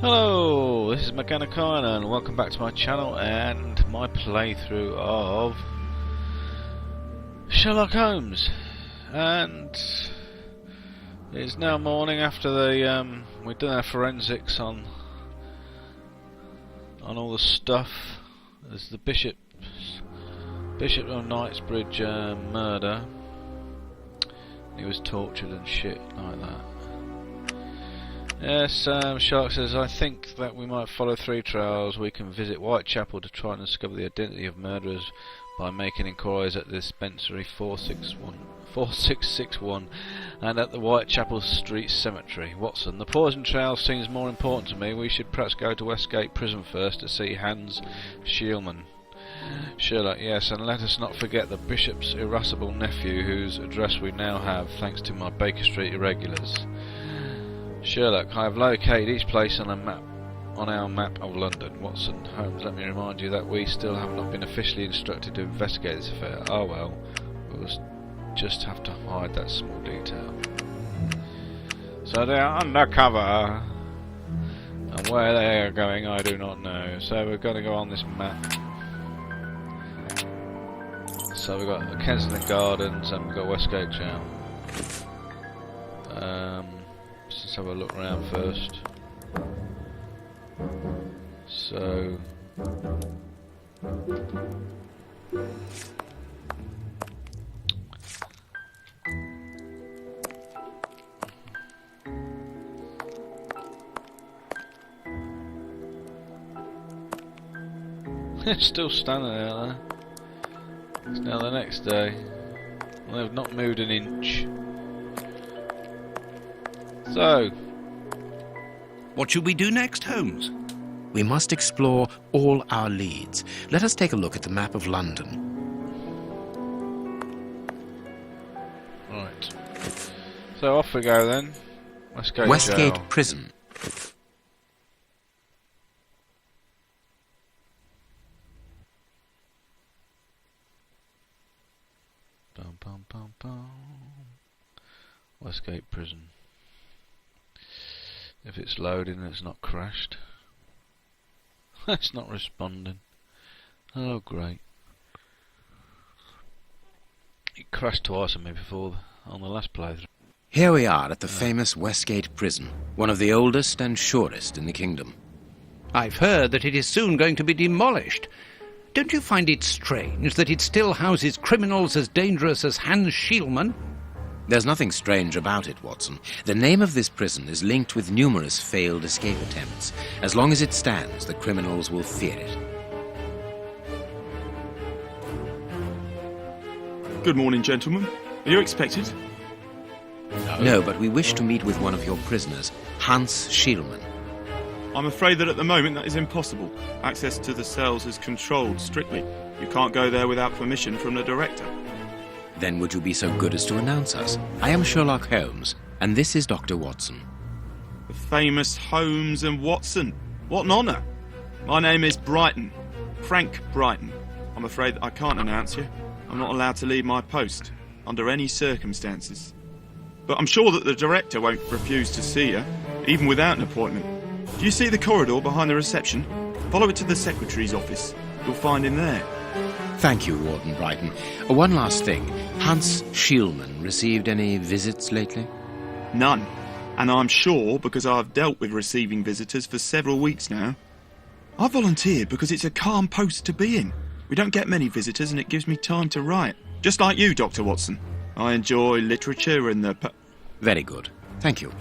Hello, this is Mechanicana and welcome back to my channel and my playthrough of Sherlock Holmes. And it's now morning after the we've done our forensics on all the stuff. There's the Bishop of Knightsbridge murder. He was tortured and shit like that. Yes, Sherlock says, I think that we might follow three trails. We can visit Whitechapel to try and discover the identity of murderers by making inquiries at the dispensary 4661 and at the Whitechapel Street Cemetery. Watson, the poison trail seems more important to me. We should perhaps go to Westgate Prison first to see Hans Schielman. Sherlock, yes, and let us not forget the Bishop's irascible nephew, whose address we now have, thanks to my Baker Street irregulars. Sherlock, I have located each place on our map of London. Watson, Holmes, let me remind you that we still have not been officially instructed to investigate this affair. Oh well, we'll just have to hide that small detail. So they are undercover, and where they are going I do not know. So we're going to go on this map. So we've got Kensington Gardens and we've got Westgate Jail. Let's have a look around first. So it's still standing out there. It's now the next day. Well, they've not moved an inch. So, what should we do next, Holmes? We must explore all our leads. Let us take a look at the map of London. right. So off we go then. Westgate Prison. Bum, bum, bum, bum. Westgate Prison. If it's loading, it's not crashed. It's not responding. Oh, great. It crashed twice on me before on the last playthrough. Here we are at the famous Westgate Prison, one of the oldest and surest in the kingdom. I've heard that it is soon going to be demolished. Don't you find it strange that it still houses criminals as dangerous as Hans Schielman? There's nothing strange about it, Watson. The name of this prison is linked with numerous failed escape attempts. As long as it stands, the criminals will fear it. Good morning, gentlemen. Are you expected? No, but we wish to meet with one of your prisoners, Hans Schielman. I'm afraid that at the moment that is impossible. Access to the cells is controlled strictly. You can't go there without permission from the director. Then would you be so good as to announce us? I am Sherlock Holmes, and this is Dr. Watson. The famous Holmes and Watson. What an honour. My name is Brighton. Frank Brighton. I'm afraid that I can't announce you. I'm not allowed to leave my post, under any circumstances. But I'm sure that the director won't refuse to see you, even without an appointment. Do you see the corridor behind the reception? Follow it to the secretary's office. You'll find him there. Thank you, Warden Brighton. One last thing. Hans Schielman received any visits lately? None. And I'm sure because I've dealt with receiving visitors for several weeks now. I volunteered because it's a calm post to be in. We don't get many visitors and it gives me time to write. Just like you, Dr. Watson. I enjoy literature and the... Very good. Thank you.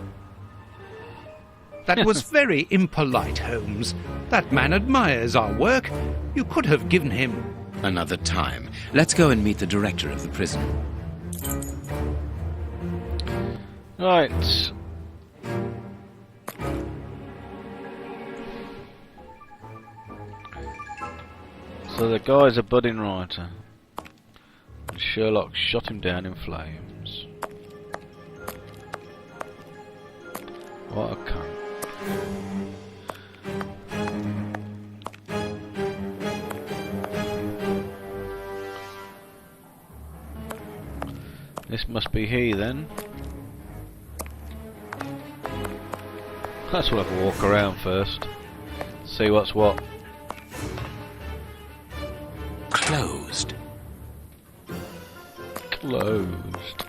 That was very impolite, Holmes. That man admires our work. You could have given him... Another time. Let's go and meet the director of the prison. Right. So the guy's a budding writer. And Sherlock shot him down in flames. What a cunt. This must be he then. Let's have a walk around first. See what's what. Closed. Closed.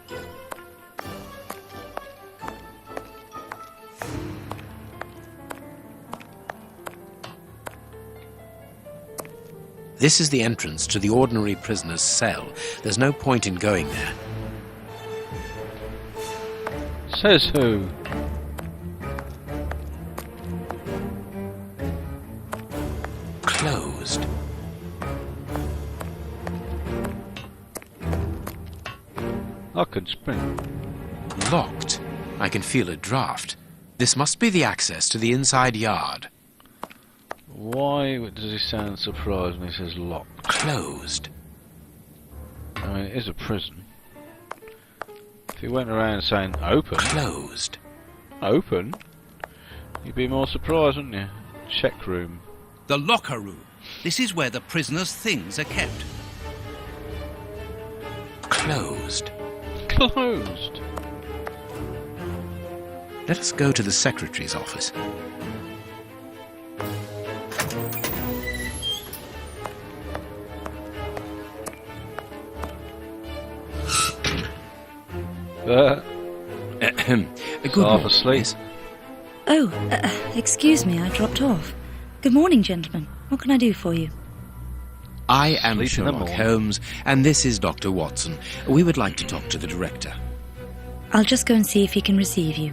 This is the entrance to the ordinary prisoner's cell. There's no point in going there. Says who? Closed. I could spring. Locked. I can feel a draft. This must be the access to the inside yard. Why does he sound surprised when he says locked? Closed. I mean, it is a prison. If he went around saying open, Closed. open, you'd be more surprised, wouldn't you? Check room. The locker room. This is where the prisoner's things are kept. Closed. Closed. Let us go to the secretary's office. Good half morning, asleep. miss. Oh, excuse me, I dropped off. Good morning, gentlemen. What can I do for you? I am Sleep in the Sherlock morning. Holmes, and this is Dr. Watson. We would like to talk to the director. I'll just go and see if he can receive you.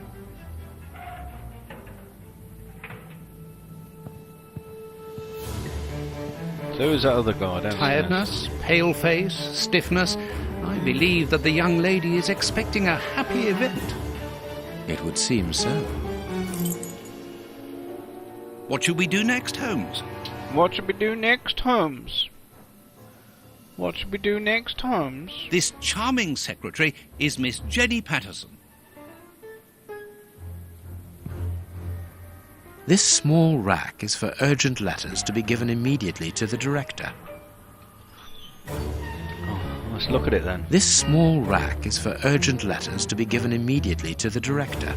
So who's that other guy down there? Tiredness, pale face, stiffness. I believe that the young lady is expecting a happy event. It would seem so. What should we do next, Holmes? What should we do next, Holmes? What should we do next, Holmes? This charming secretary is Miss Jenny Patterson. This small rack is for urgent letters to be given immediately to the director. Let's look at it then. This small rack is for urgent letters to be given immediately to the director.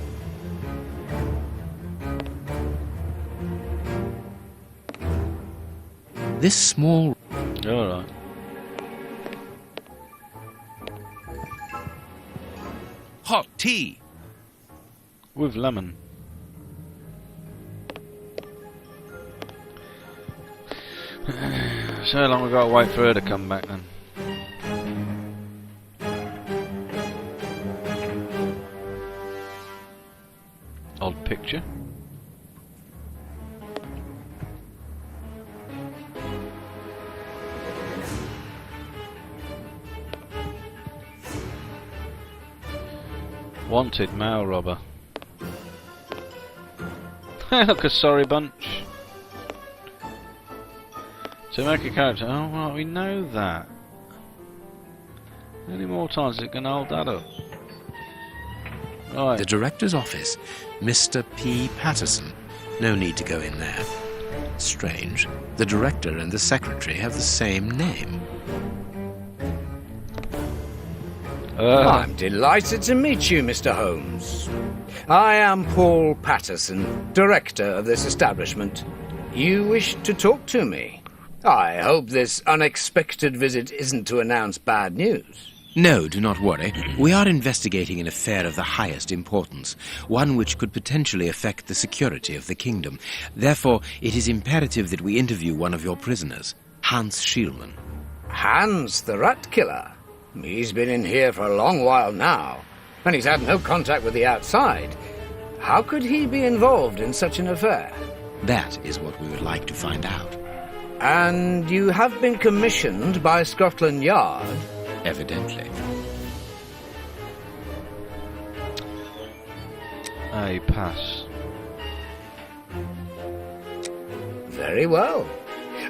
This small... Alright. Hot tea. With lemon. So how long we got to wait for her to come back then? Odd picture. Wanted mail robber. Look, a sorry bunch. To make a character. Oh, right, we know that. How many more times is it going to hold that up? Right. The director's office, Mr. P. Patterson. No need to go in there. Strange. The director and the secretary have the same name. I'm delighted to meet you, Mr. Holmes. I am Paul Patterson, director of this establishment. You wish to talk to me? I hope this unexpected visit isn't to announce bad news. No, do not worry. We are investigating an affair of the highest importance, one which could potentially affect the security of the kingdom. Therefore, it is imperative that we interview one of your prisoners, Hans Schielmann. Hans, the rat killer. He's been in here for a long while now, and he's had no contact with the outside. How could he be involved in such an affair? That is what we would like to find out. And you have been commissioned by Scotland Yard? Evidently. A pass. Very well.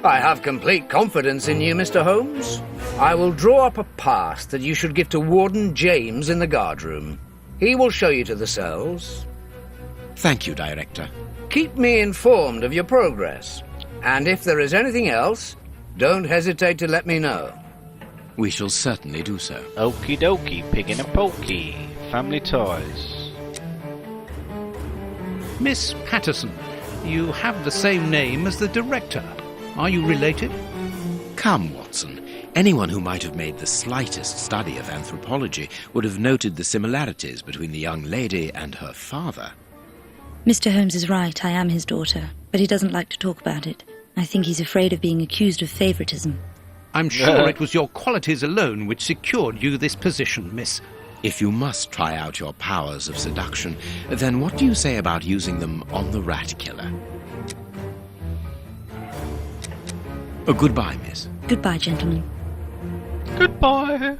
I have complete confidence in you, Mr. Holmes. I will draw up a pass that you should give to Warden James in the guardroom. He will show you to the cells. Thank you, Director. Keep me informed of your progress. And if there is anything else, don't hesitate to let me know. We shall certainly do so. Okie dokie, pig in a pokey. Family ties. Miss Patterson, you have the same name as the director. Are you related? Come, Watson. Anyone who might have made the slightest study of anthropology would have noted the similarities between the young lady and her father. Mr. Holmes is right, I am his daughter, but he doesn't like to talk about it. I think he's afraid of being accused of favoritism. I'm sure it was your qualities alone which secured you this position, miss. If you must try out your powers of seduction, then what do you say about using them on the rat killer? Goodbye, miss. Goodbye, gentlemen. Goodbye,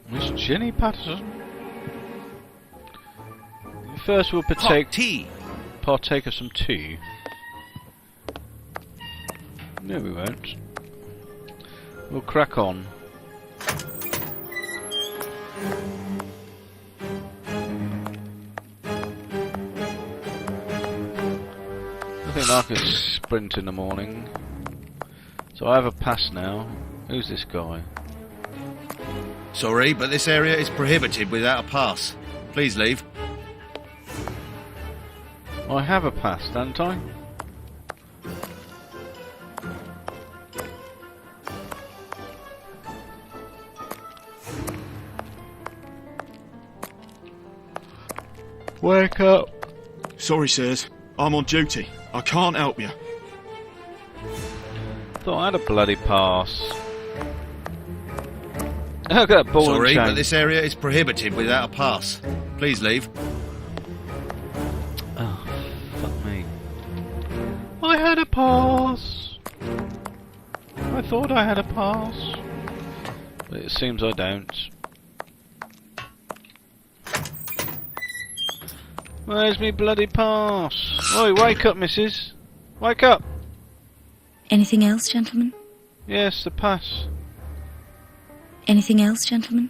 Miss Jenny Patterson. First, we'll partake of some tea. No, we won't. We'll crack on. Nothing like a sprint in the morning. So I have a pass now. Who's this guy? Sorry, but this area is prohibited without a pass. Please leave. I have a pass, don't I? Wake up! Sorry, sirs. I'm on duty. I can't help you. Thought I had a bloody pass. Look at that ball Sorry, and chain. but this area is prohibited without a pass. Please leave. Oh, fuck me. I had a pass. I thought I had a pass. But it seems I don't. Where's me bloody pass? Oi, wake up, missus. Wake up. Anything else, gentlemen? Yes, the pass. Anything else, gentlemen?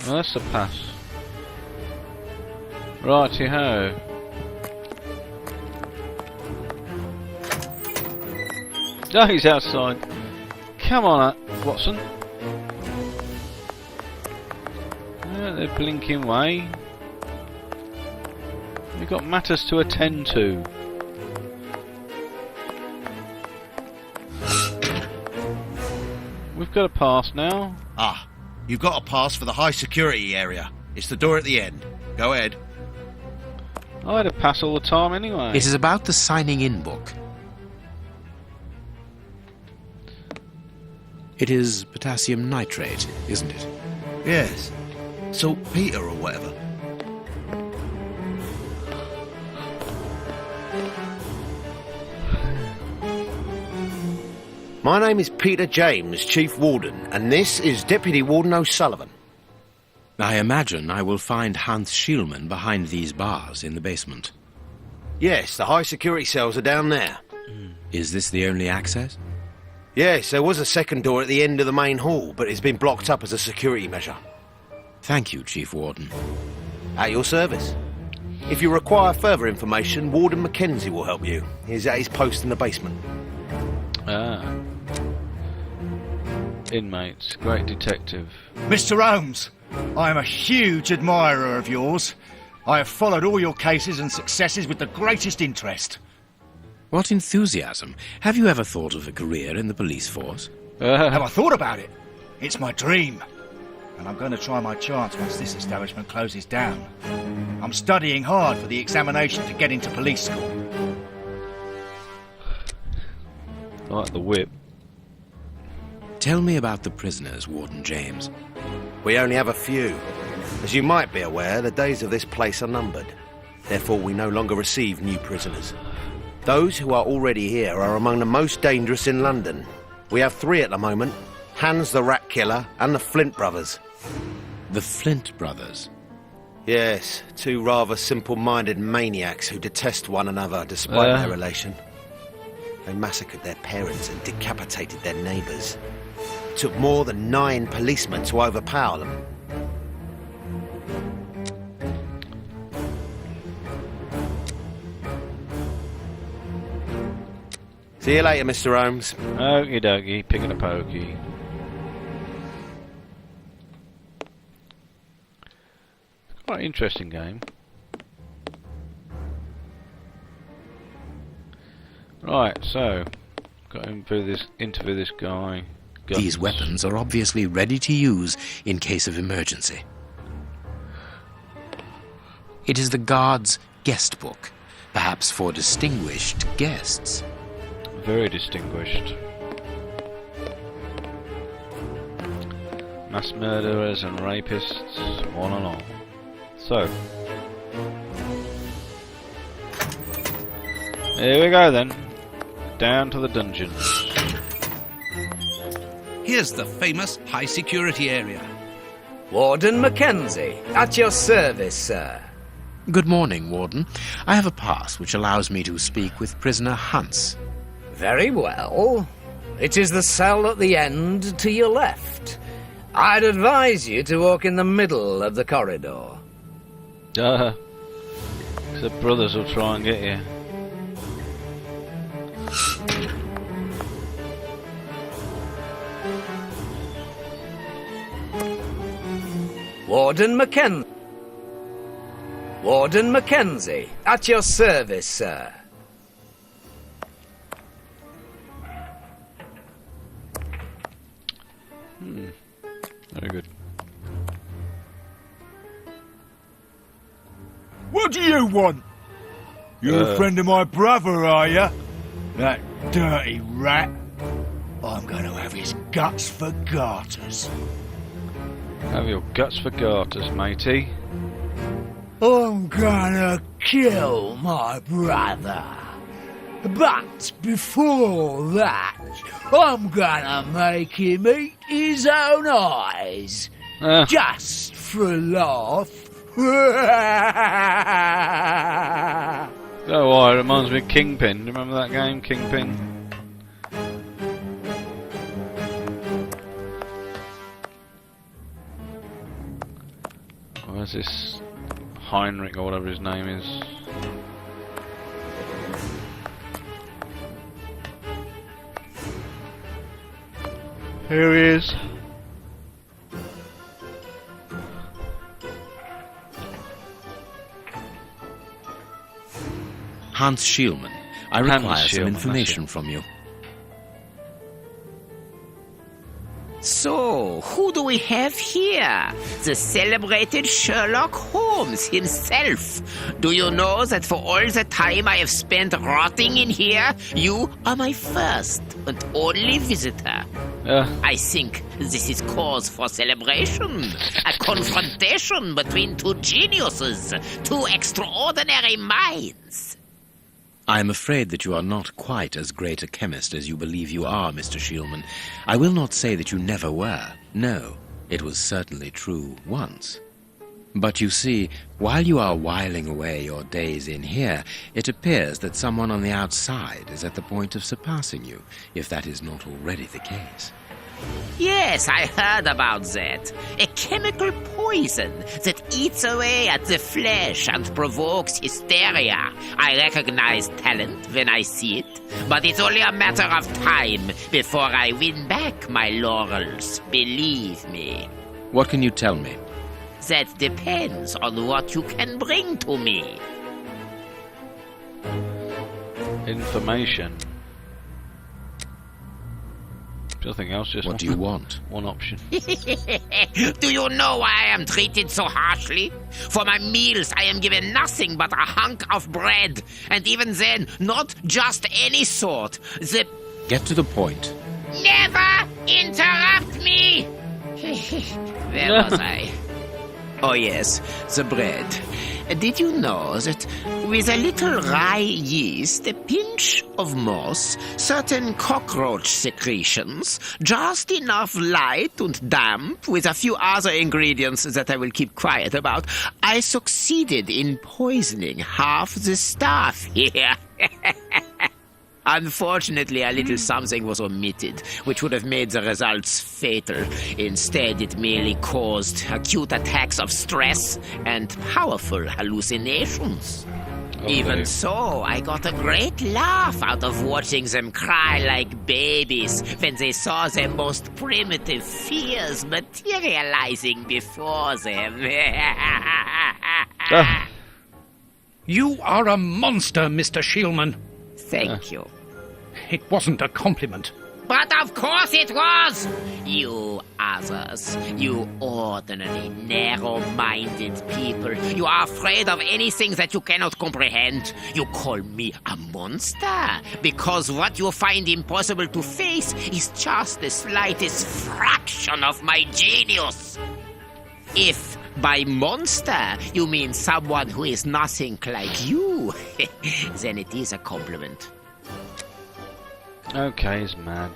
Well, that's the pass. Righty-ho. Oh, he's outside. Come on, Watson. Yeah, they're blinking away. We've got matters to attend to. We've got a pass now. Ah, you've got a pass for the high security area. It's the door at the end. Go ahead. I had a pass all the time anyway. It is about the signing in book. It is potassium nitrate, isn't it? Yes. Saltpeter or whatever. My name is Peter James, Chief Warden, and this is Deputy Warden O'Sullivan. I imagine I will find Hans Schielman behind these bars in the basement. Yes, the high security cells are down there. Is this the only access? Yes, there was a second door at the end of the main hall, but it's been blocked up as a security measure. Thank you, Chief Warden. At your service. If you require further information, Warden Mackenzie will help you. He's at his post in the basement. Ah. Inmates, great detective. Mr. Holmes, I am a huge admirer of yours. I have followed all your cases and successes with the greatest interest. What enthusiasm! Have you ever thought of a career in the police force? Have I thought about it? It's my dream. And I'm going to try my chance once this establishment closes down. I'm studying hard for the examination to get into police school. I like the whip. Tell me about the prisoners, Warden James. We only have a few. As you might be aware, the days of this place are numbered. Therefore, we no longer receive new prisoners. Those who are already here are among the most dangerous in London. We have 3 at the moment. Hans the Rat Killer and the Flint Brothers. The Flint Brothers? Yes, 2 rather simple-minded maniacs who detest one another despite their relation. They massacred their parents and decapitated their neighbours. It took more than 9 policemen to overpower them. See you later, Mr. Holmes. Okie dokie, picking a pokey. Quite an interesting game. Right, so got to interview this guy. Guns. These weapons are obviously ready to use in case of emergency. It is the guard's guest book, perhaps for distinguished guests. Very distinguished. Mass murderers and rapists, all along. So, here we go then. Down to the dungeons. Here's the famous high-security area. Warden Mackenzie, at your service, sir. Good morning, Warden. I have a pass which allows me to speak with prisoner Hunts. Very well. It is the cell at the end to your left. I'd advise you to walk in the middle of the corridor. The brothers will try and get you. Warden Mackenzie, at your service, sir. Very good. What do you want? You're a friend of my brother, are you? That dirty rat. I'm going to have his guts for garters. Have your guts for garters, matey. I'm gonna kill my brother. But before that, I'm gonna make him eat his own eyes. Just for a laugh. Oh, why? It reminds me of Kingpin. Do you remember that game, Kingpin? Where's this Heinrich or whatever his name is? Here he is. Hans Schielmann, I require some information from you. So, who do we have here? The celebrated Sherlock Holmes himself. Do you know that for all the time I have spent rotting in here, you are my first and only visitor? I think this is cause for celebration. A confrontation between two geniuses, two extraordinary minds. I am afraid that you are not quite as great a chemist as you believe you are, Mr. Schielmann. I will not say that you never were. No, it was certainly true once. But you see, while you are whiling away your days in here, it appears that someone on the outside is at the point of surpassing you, if that is not already the case. Yes, I heard about that. A chemical poison that eats away at the flesh and provokes hysteria. I recognize talent when I see it, but it's only a matter of time before I win back my laurels, believe me. What can you tell me? That depends on what you can bring to me. Information. Nothing else, just what do you want? One option. Do you know why I am treated so harshly? For my meals, I am given nothing but a hunk of bread, and even then, not just any sort. Get to the point. Never interrupt me! Where was I? Oh yes, the bread. Did you know that with a little rye yeast, a pinch of moss, certain cockroach secretions, just enough light and damp, with a few other ingredients that I will keep quiet about, I succeeded in poisoning half the staff here. Unfortunately, a little something was omitted, which would have made the results fatal. Instead, it merely caused acute attacks of stress and powerful hallucinations. Even so, I got a great laugh out of watching them cry like babies when they saw their most primitive fears materializing before them. You are a monster, Mr. Shielman. Thank you. It wasn't a compliment. But of course it was! You others, you ordinary, narrow-minded people, you are afraid of anything that you cannot comprehend. You call me a monster because what you find impossible to face is just the slightest fraction of my genius. If by monster you mean someone who is nothing like you, then it is a compliment. Okay, he's mad.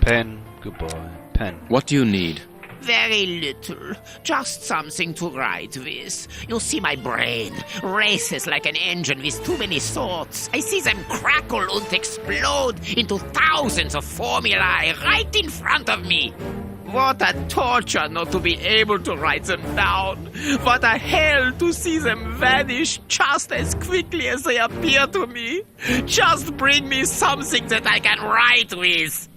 Pen, goodbye. Pen. What do you need? Very little. Just something to write with. You see, my brain races like an engine with too many thoughts. I see them crackle and explode into thousands of formulae right in front of me. What a torture not to be able to write them down. What a hell to see them vanish just as quickly as they appear to me. Just bring me something that I can write with.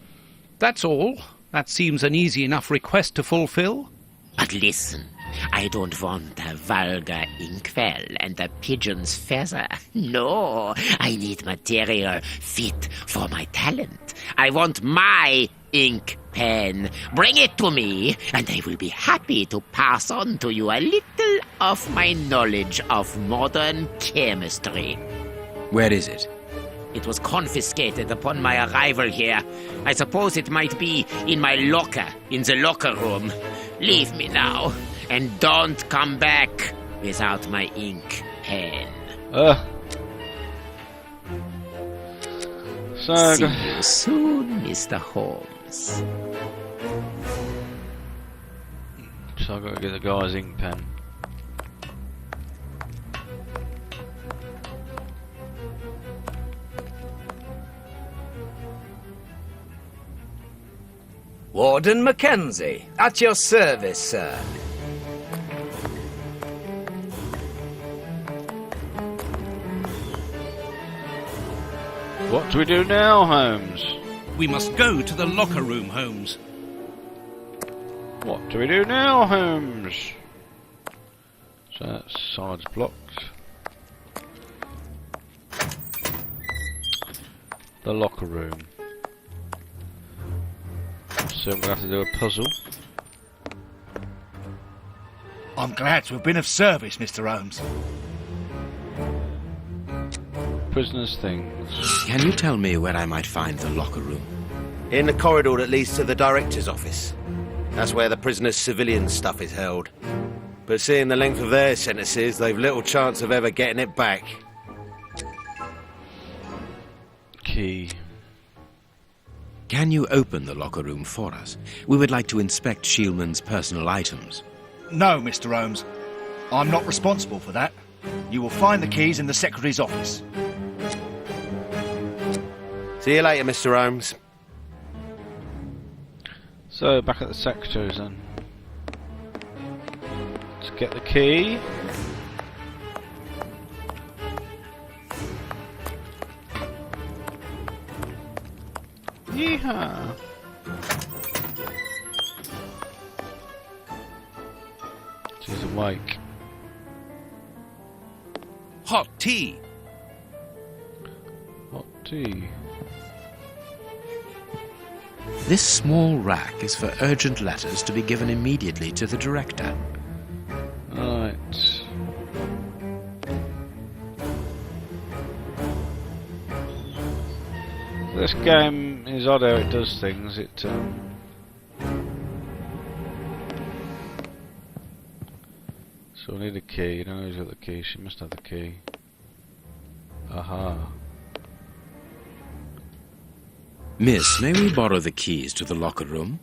That's all. That seems an easy enough request to fulfill. But listen, I don't want a vulgar inkwell and a pigeon's feather. No, I need material fit for my talent. I want my ink pen. Bring it to me, and I will be happy to pass on to you a little of my knowledge of modern chemistry. Where is it? It was confiscated upon my arrival here. I suppose it might be in my locker, in the locker room. Leave me now, and don't come back without my ink pen. See you soon, Mr. Holmes. So I've got to get the guy's ink pen. Warden Mackenzie, at your service, sir. What do we do now, Holmes? We must go to the locker room, Holmes. What do we do now, Holmes? So that side's blocked. The locker room. So I'm going to have to do a puzzle. I'm glad to have been of service, Mr. Holmes. Prisoners' things. Can you tell me where I might find the locker room? In the corridor that leads to the director's office. That's where the prisoners' civilian stuff is held. But seeing the length of their sentences, they've little chance of ever getting it back. Key. Can you open the locker room for us? We would like to inspect Shielman's personal items. No, Mr. Holmes. I'm not responsible for that. You will find the keys in the Secretary's office. See you later, Mr. Holmes. So, back at the Secretary's then. Let's get the key. Yeehaw! She's awake. Hot tea. Hot tea. This small rack is for urgent letters to be given immediately to the director. Right. This game is odd how it does things. So we need a key. No, who's got the key? She must have the key. Aha. Miss, may we borrow the keys to the locker room?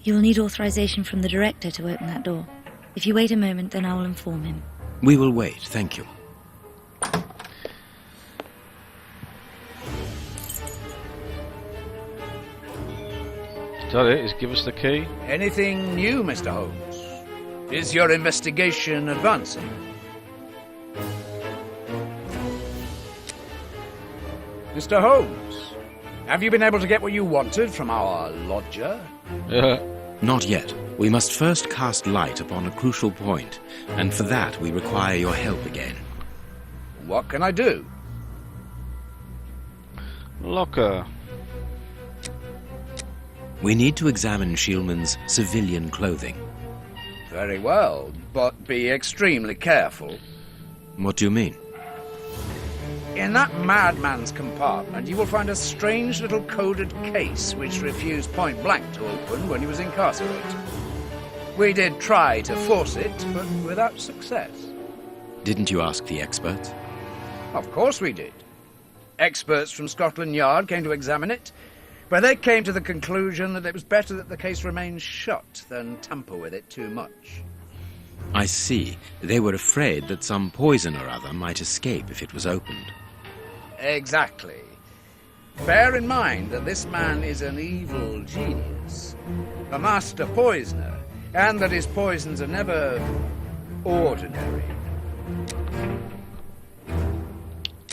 You will need authorization from the director to open that door. If you wait a moment, then I will inform him. We will wait, thank you. Is that it? Is give us the key? Anything new, Mr. Holmes? Is your investigation advancing? Mr. Holmes, have you been able to get what you wanted from our lodger? Not yet. We must first cast light upon a crucial point, and for that we require your help again. What can I do? Locker. We need to examine Shielman's civilian clothing. Very well, but be extremely careful. What do you mean? In that madman's compartment, you will find a strange little coded case which refused point blank to open when he was incarcerated. We did try to force it, but without success. Didn't you ask the experts? Of course we did. Experts from Scotland Yard came to examine it, but they came to the conclusion that it was better that the case remained shut than tamper with it too much. I see. They were afraid that some poison or other might escape if it was opened. Exactly. Bear in mind that this man is an evil genius, a master poisoner, and that his poisons are never ordinary.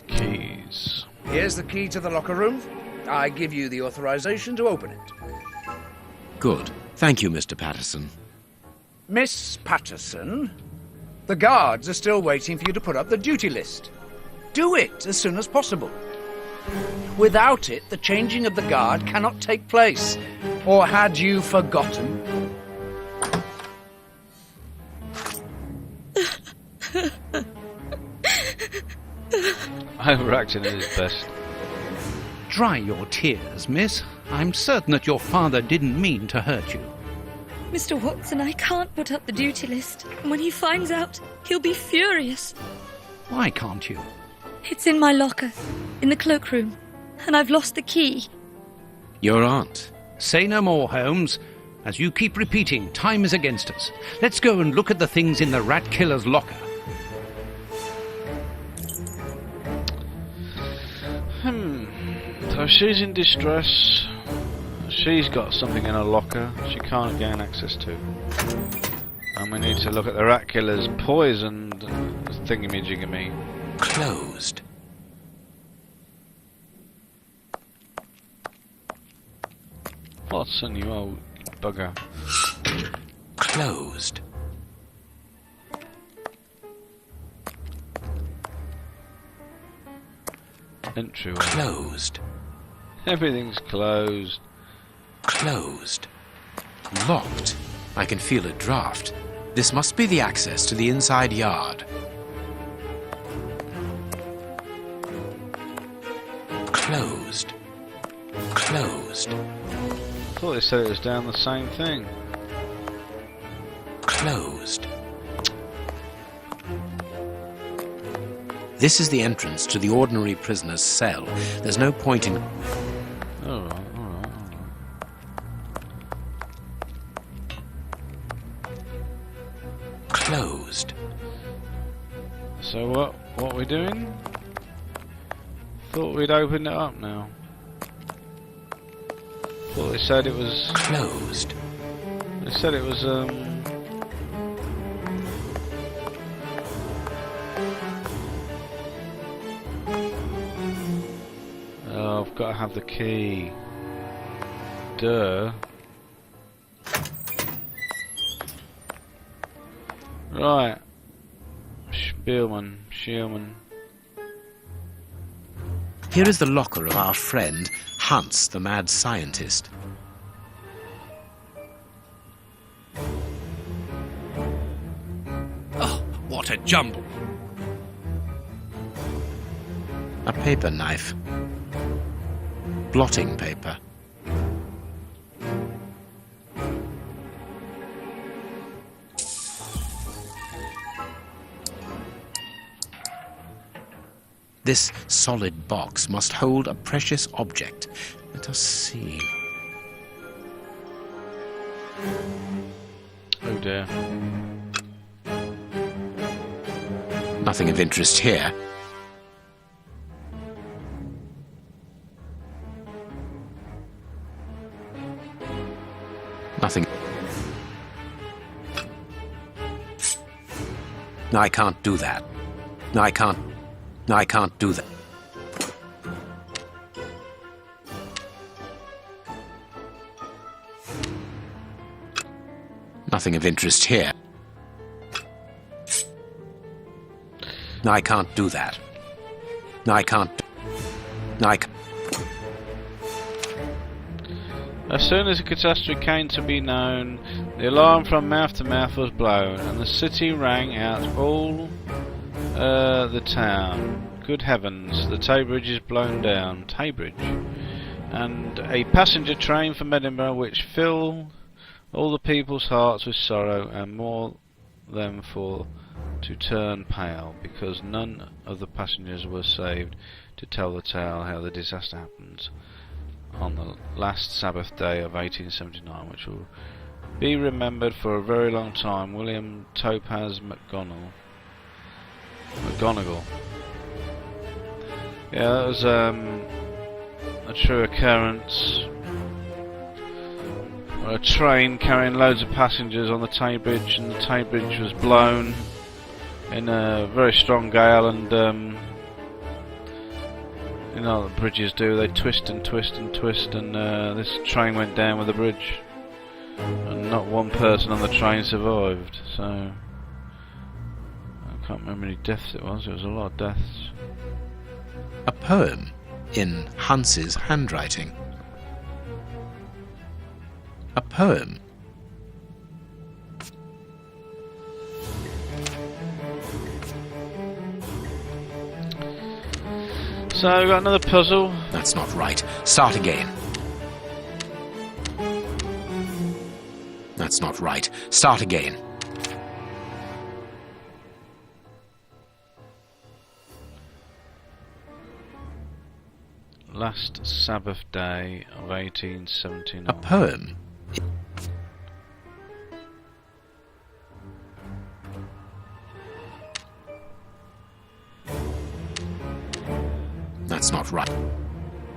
Keys. Here's the key to the locker room. I give you the authorization to open it. Good. Thank you, Mr. Patterson. Miss Patterson, the guards are still waiting for you to put up the duty list. Do it as soon as possible. Without it, the changing of the guard cannot take place. Or had you forgotten? Overacting at his best. Dry your tears, miss. I'm certain that your father didn't mean to hurt you. Mr. Watson, I can't put up the duty list. And when he finds out, he'll be furious. Why can't you? It's in my locker, in the cloakroom, and I've lost the key. Your aunt. Say no more, Holmes. As you keep repeating, time is against us. Let's go and look at the things in the rat killer's locker. So she's in distress. She's got something in her locker she can't gain access to. And we need to look at the rat killer's poisoned thingamajigamy. Closed. Watson, you old bugger. Closed. Entryway. Closed. Everything's closed. Closed. Locked. I can feel a draft. This must be the access to the inside yard. Closed. Closed. I thought they said it was down the same thing. Closed. This is the entrance to the ordinary prisoner's cell. There's no point in... Alright. Closed. So what are we doing? Thought we'd opened it up now. Thought they said it was... Closed. They said it was, Oh, I've got to have the key. Duh. Right. Shielman. Here is the locker of our friend, Hans, the mad scientist. Oh, what a jumble! A paper knife. Blotting paper. This solid box must hold a precious object. Let us see. Oh dear. Nothing of interest here. Nothing. No, I can't do that. No, I can't do that. Nothing of interest here. I can't do that. I can't. As soon as the catastrophe came to be known, the alarm from mouth to mouth was blown, and the city rang out all the town. Good heavens, the Tay Bridge is blown down. Tay Bridge. And a passenger train from Edinburgh which filled all the people's hearts with sorrow, and more them for to turn pale, because none of the passengers were saved to tell the tale how the disaster happened on the last Sabbath day of 1879, which will be remembered for a very long time. William Topaz McGonagall. Yeah, that was a true occurrence. A train carrying loads of passengers on the Tay Bridge, and the Tay Bridge was blown in a very strong gale, and you know what bridges do, they twist and twist and twist, and this train went down with the bridge, and not one person on the train survived. So I can't remember how many deaths it was a lot of deaths. A poem in Hans's handwriting. A poem. So we've got another puzzle. That's not right. Start again. That's not right. Start again. Last Sabbath day of 1879. A poem. That's not right.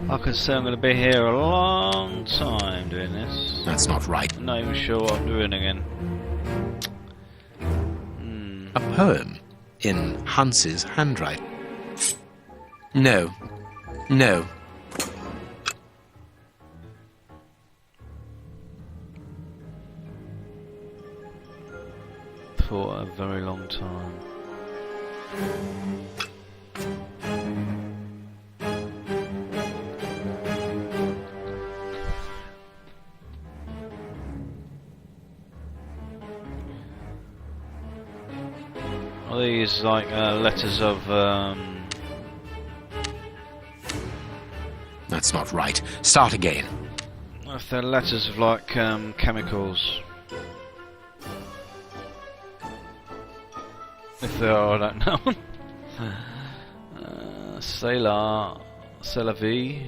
I can say I'm going to be here a long time doing this. That's not right. I'm not even sure what I'm doing again. A poem in Hans's handwriting. No. No. For a very long time. Are these like letters of That's not right. Start again. if they're letters of like chemicals. If they are, I don't know. C'est la vie.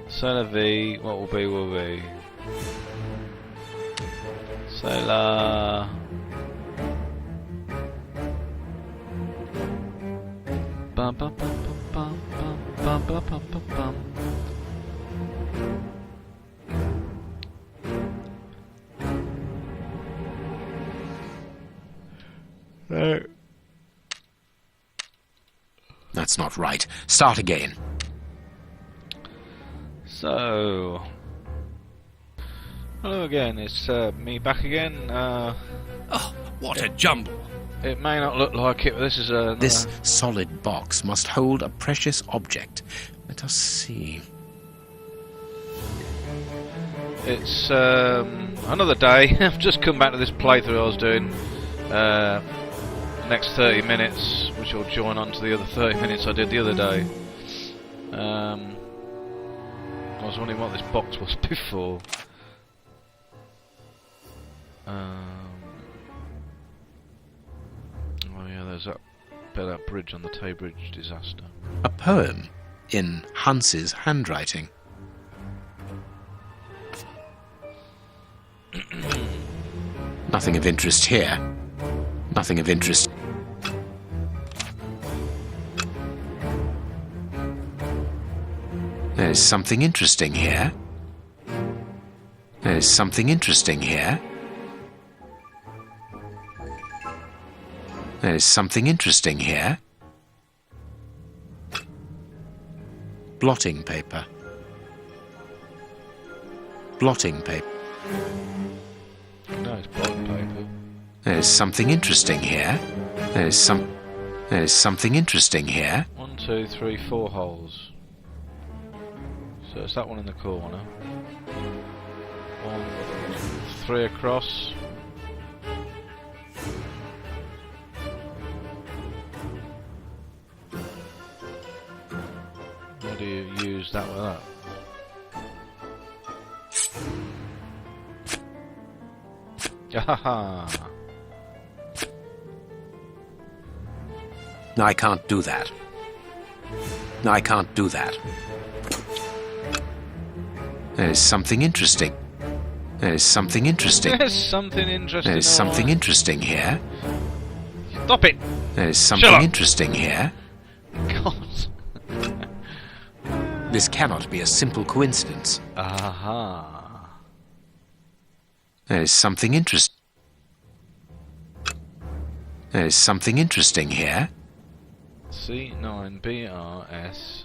C'est la vie. What will be, will be. C'est la... Bum, bum, bum, bum, bum, bum, bum, bum, bum. No. That's not right. Start again. So, hello again. It's me back again. Oh, what a jumble! It may not look like it, but this is a. This solid box must hold a precious object. Let us see. It's another day. I've just come back to this playthrough I was doing. Next 30 minutes, which will join on to the other 30 minutes I did the other day. I was wondering what this box was before. Oh yeah, there's that bit of that bridge on the Tay Bridge disaster. A poem in Hans's handwriting. Nothing of interest here. Nothing of interest. There is something interesting here. There is something interesting here. There is something interesting here. Blotting paper. Blotting paper. No, There's something interesting here. There's something interesting here. 1, 2, 3, 4 holes. So it's that one in the corner. 1, 3 across. How do you use that with that? Haha! I can't do that. I can't do that. There's something interesting. There's something interesting. There's something interesting. There's something interesting here. Stop it! There's something interesting here. God. This cannot be a simple coincidence. Aha. There's something interesting. There's something interesting here. C9BRSH.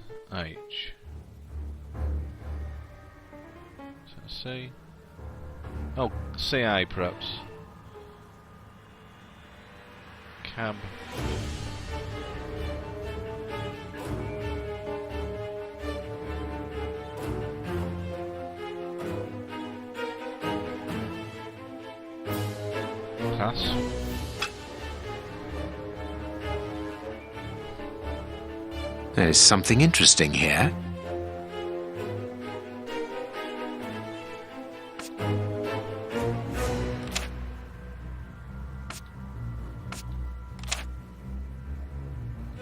So C. Oh, CA perhaps. Cab. Pass. There's something interesting here.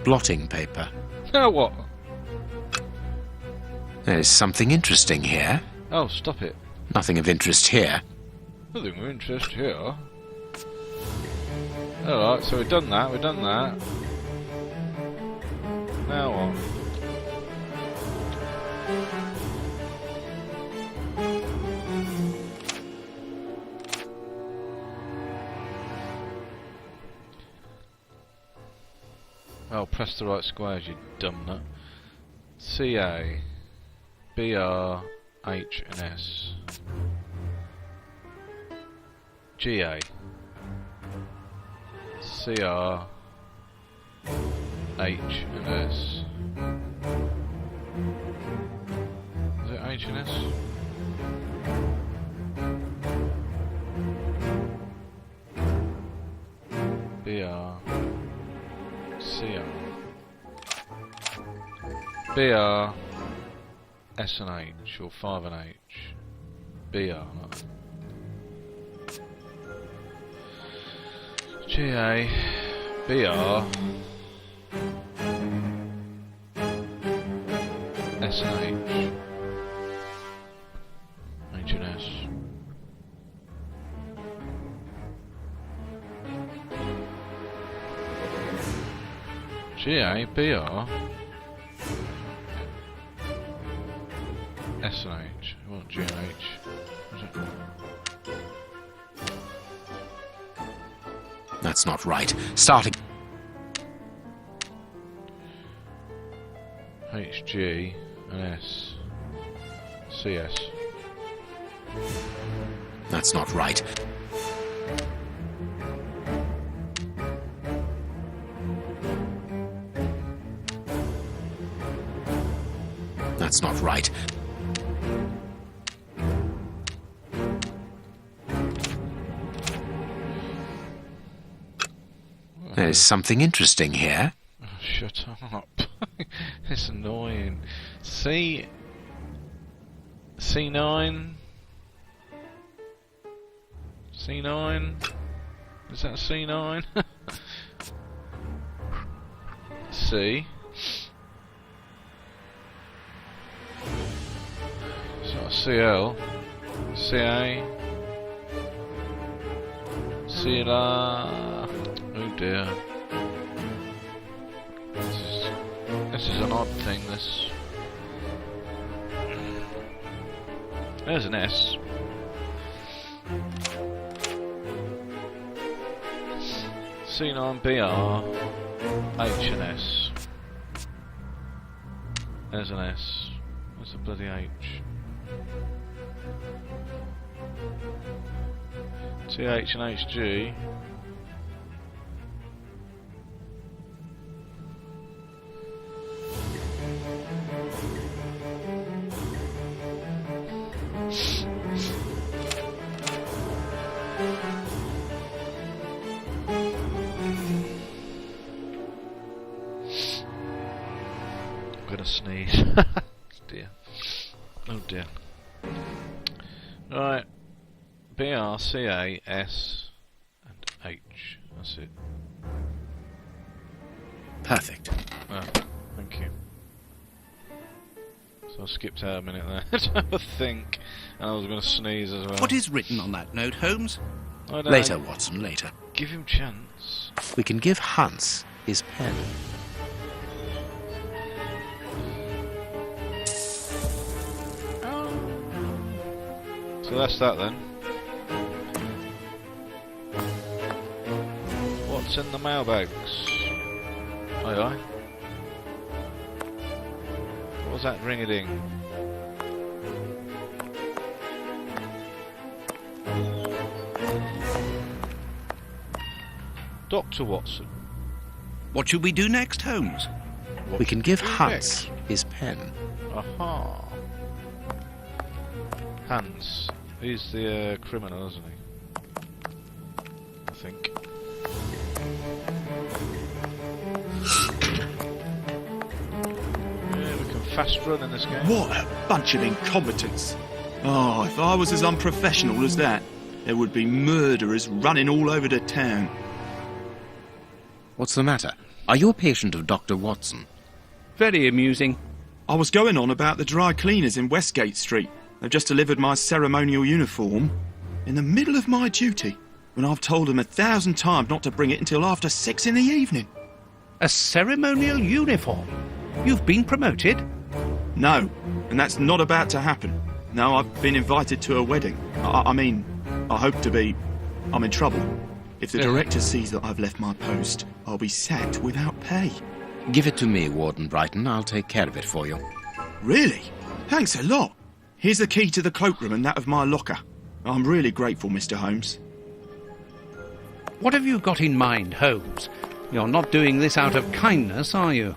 Blotting paper. Oh, what? There's something interesting here. Oh, stop it. Nothing of interest here. Nothing of interest here. Alright, so we've done that, Now what? Oh, press the right squares, you dumb nut. CA, BR, H and S. GA, CR, H and S. Is it H and S? BR, CR, BR, S and H, or 5 and H. BR, no. GA, BR, S and H, H and S. GA, BR, S and H. I want GH. Is it? That's not right. Starting. HG and S. CS. That's not right. That's not right. There's something interesting here. Oh, shut up. It's annoying. C9? C9? Is that C9? C. It's not CL. CA. CLR. Oh dear. This is an odd thing, this. There's an S. C9BR H and S. There's an S. Where's the bloody H? TH and HG. gonna sneeze. Dear. Oh dear. Right. B R C A S and H. That's it. Perfect. Oh, thank you. So I skipped out a minute there to have a think, and I was going to sneeze as well. What is written on that note, Holmes? I don't Later, know. Watson, later. Give him chance. We can give Hans his pen. So that's that then. What's in the mailbags? Aye aye. What was that ring-a-ding? Dr. Watson. What should we do next, Holmes? What We can should give we do Hans next? his pen. Aha. Hans. He's the criminal, isn't he? I think. Yeah, we can fast run in this game. What a bunch of incompetents. Oh, if I was as unprofessional as that, there would be murderers running all over the town. What's the matter? Are you a patient of Dr. Watson? Very amusing. I was going on about the dry cleaners in Westgate Street. They've just delivered my ceremonial uniform in the middle of my duty, when I've told them 1,000 times not to bring it until after 6 in the evening. A ceremonial uniform? You've been promoted? No, and that's not about to happen. No, I've been invited to a wedding. I mean, I hope to be. I'm in trouble. If the director sees that I've left my post, I'll be sacked without pay. Give it to me, Warden Brighton. I'll take care of it for you. Really? Thanks a lot. Here's the key to the cloakroom and that of my locker. I'm really grateful, Mr. Holmes. What have you got in mind, Holmes? You're not doing this out of kindness, are you?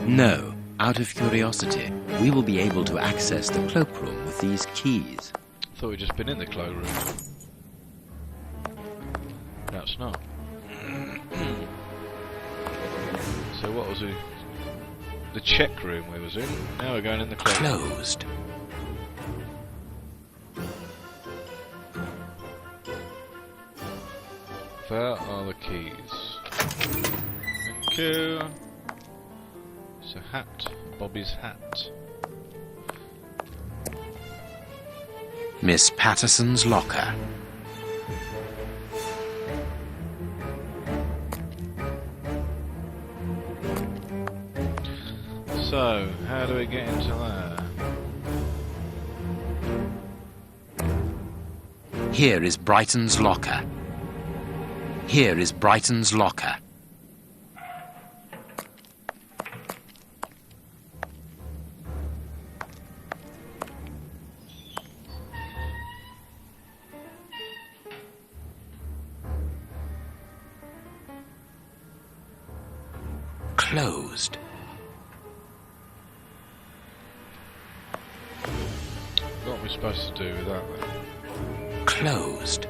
No, out of curiosity. We will be able to access the cloakroom with these keys. Thought we'd just been in the cloakroom. That's not. So what was it? The check room we was in. Now we're going in the cloakroom. Closed. Where are the keys? Thank you. It's a hat. Bobby's hat. Miss Patterson's locker. So, how do we get into there? Here is Brighton's locker. Here is Brighton's locker. Closed. What are we supposed to do with that then? Closed.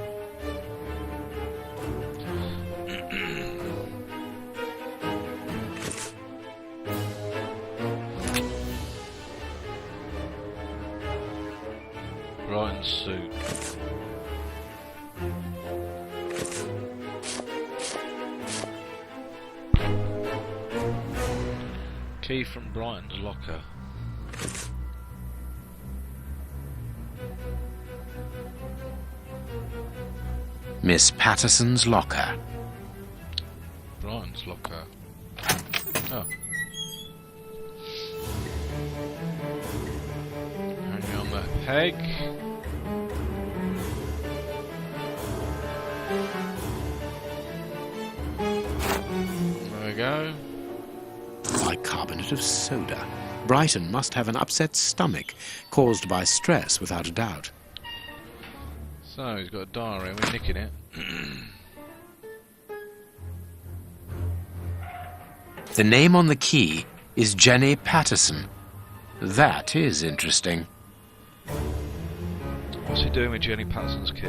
Brighton's suit. Key from Brighton's locker. Miss Patterson's locker. Brighton's locker. Oh. Hang on that peg. There we go. Bicarbonate of soda. Brighton must have an upset stomach, caused by stress, without a doubt. So he's got a diary and we're nicking it. The name on the key is Jenny Patterson. That is interesting. What's he doing with Jenny Patterson's key?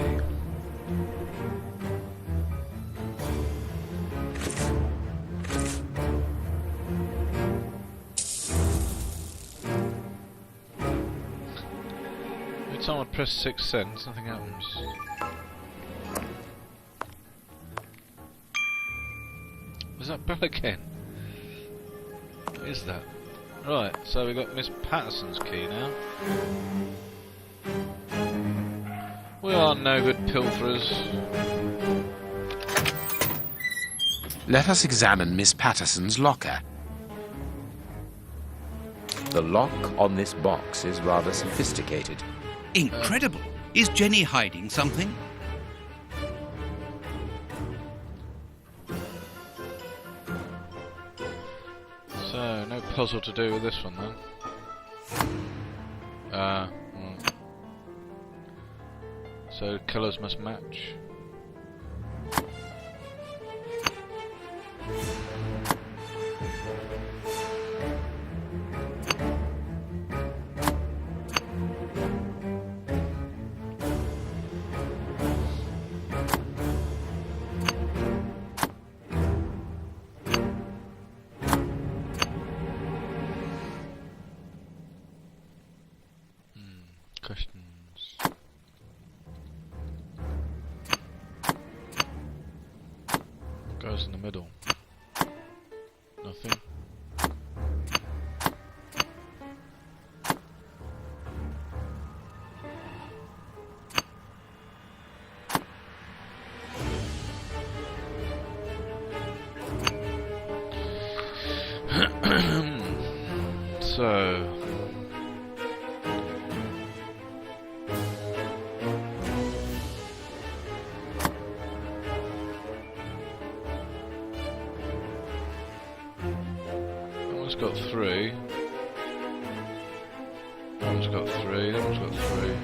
time I press 6 cents, nothing happens. Was that bell again? What is that? Right, so we've got Miss Patterson's key now. We are no good pilferers. Let us examine Miss Patterson's locker. The lock on this box is rather sophisticated. Incredible. Is Jenny hiding something? So, no puzzle to do with this one then. So, colours must match. Questions. Goes in the middle. Nothing. So. Got 3. That one's got 3. That one's got 3.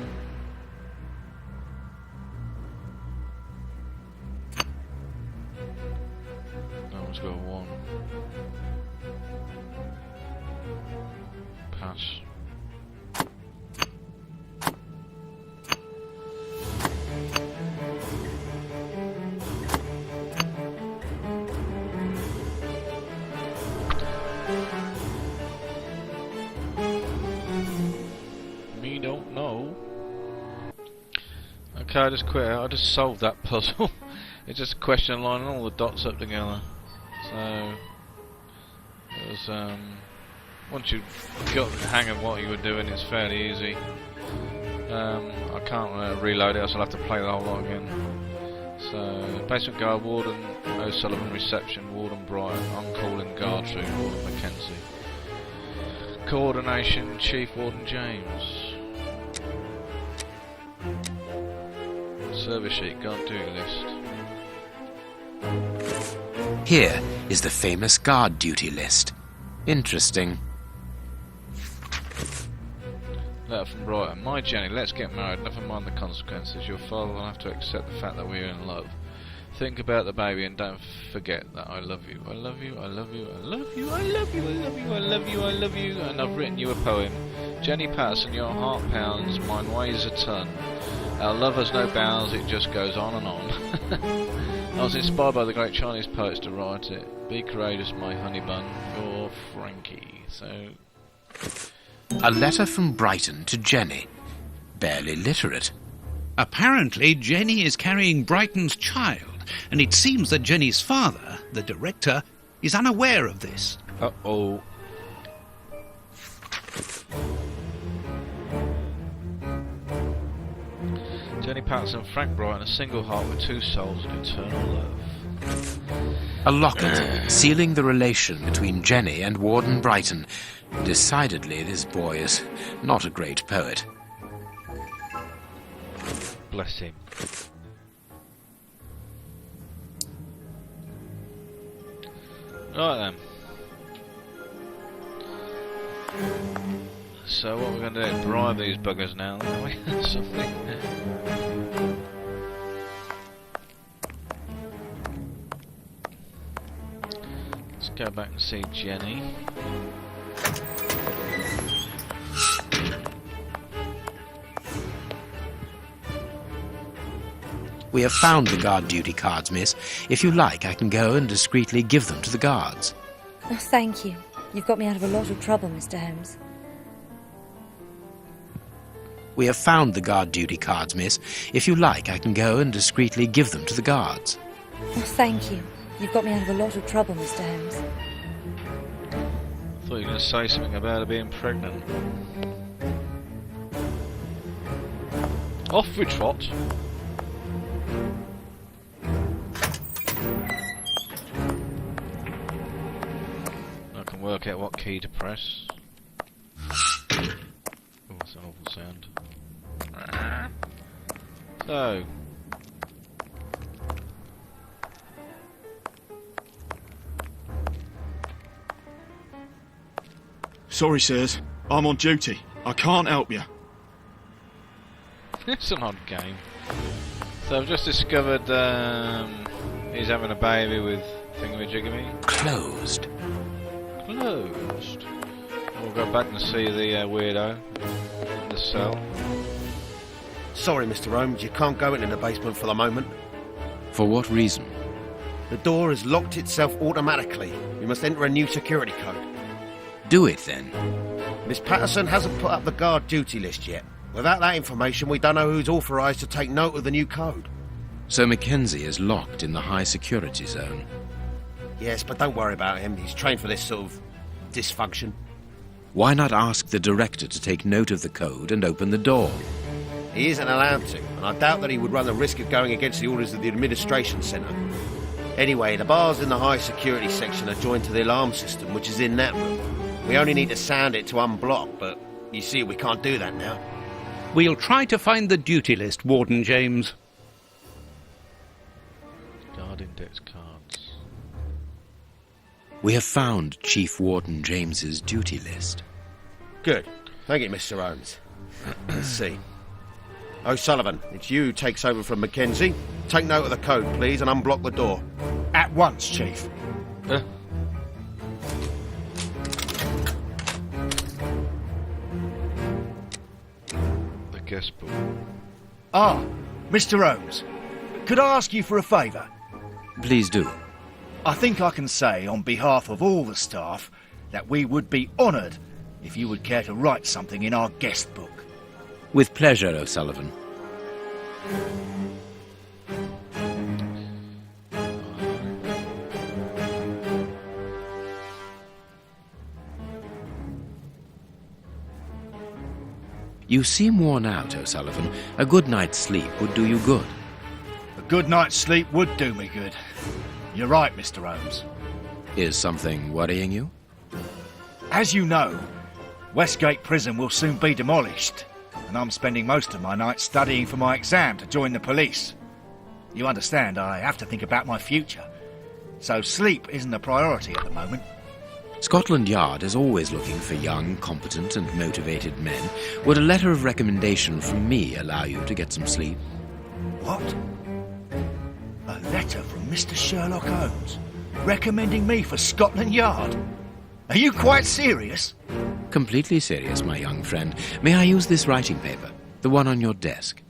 That one's got 1. Pass. Don't know. Okay, I just quit out. I just solved that puzzle. It's just a question of lining all the dots up together. So it was once you got the hang of what you were doing, it's fairly easy. I can't reload it, so I'll have to play the whole lot again. So basement guard, Warden O'Sullivan, reception, Warden Brighton, on-call in guard room, Warden Mackenzie. Coordination, Chief Warden James. Service sheet, guard duty list. Here is the famous guard duty list. Interesting. Letter from Brighton. My Jenny, let's get married. Never mind the consequences. Your father will have to accept the fact that we are in love. Think about the baby and don't forget that I love you. I love you, I love you, I love you, I love you, I love you, I love you, I love you. And I've written you a poem. Jenny Patterson, your heart pounds, mine weighs a ton. Our love has no bounds, it just goes on and on. I was inspired by the great Chinese poets to write it. Be courageous, my honey bun, your Frankie. So, a letter from Brighton to Jenny. Barely literate. Apparently, Jenny is carrying Brighton's child, and it seems that Jenny's father, the director, is unaware of this. Uh-oh. Jenny Patterson, Frank Brighton, a single heart with two souls and eternal love. A locket sealing the relation between Jenny and Warden Brighton. Decidedly, this boy is not a great poet. Bless him. Right then. So what we're going to do is bribe these buggers now, aren't we? Something. Let's go back and see Jenny. We have found the guard duty cards, miss. If you like, I can go and discreetly give them to the guards. Oh, thank you. You've got me out of a lot of trouble, Mr. Holmes. We have found the guard duty cards, miss. If you like, I can go and discreetly give them to the guards. Oh, thank you. You've got me out of a lot of trouble, Mr. Holmes. I thought you were going to say something about her being pregnant. Off we trot. I can work out what key to press. Oh, that's an awful sound. So. Sorry, sirs. I'm on duty. I can't help you. It's an odd game. So I've just discovered he's having a baby with thingamajigamy. Closed. Closed. We'll go back and see the weirdo in the cell. Sorry, Mr. Holmes, you can't go into the basement for the moment. For what reason? The door has locked itself automatically. We must enter a new security code. Do it, then. Miss Patterson hasn't put up the guard duty list yet. Without that information, we don't know who's authorised to take note of the new code. So Mackenzie is locked in the high security zone. Yes, but don't worry about him. He's trained for this sort of dysfunction. Why not ask the director to take note of the code and open the door? He isn't allowed to, and I doubt that he would run the risk of going against the orders of the administration centre. Anyway, the bars in the high security section are joined to the alarm system, which is in that room. We only need to sound it to unblock, but you see we can't do that now. We'll try to find the duty list, Warden James. Guard index cards. We have found Chief Warden James's duty list. Good. Thank you, Mr. Holmes. Let's see. O'Sullivan, it's you who takes over from Mackenzie. Take note of the code, please, and unblock the door. At once, Chief. The guest book. Ah, Mr. Holmes, could I ask you for a favour? Please do. I think I can say on behalf of all the staff that we would be honoured if you would care to write something in our guest book. With pleasure, O'Sullivan. You seem worn out, O'Sullivan. A good night's sleep would do you good. A good night's sleep would do me good. You're right, Mr. Holmes. Is something worrying you? As you know, Westgate Prison will soon be demolished, and I'm spending most of my nights studying for my exam to join the police. You understand, I have to think about my future, so sleep isn't a priority at the moment. Scotland Yard is always looking for young, competent and motivated men. Would a letter of recommendation from me allow you to get some sleep? What? A letter from Mr. Sherlock Holmes, recommending me for Scotland Yard? Are you quite serious? Completely serious, my young friend. May I use this writing paper? The one on your desk.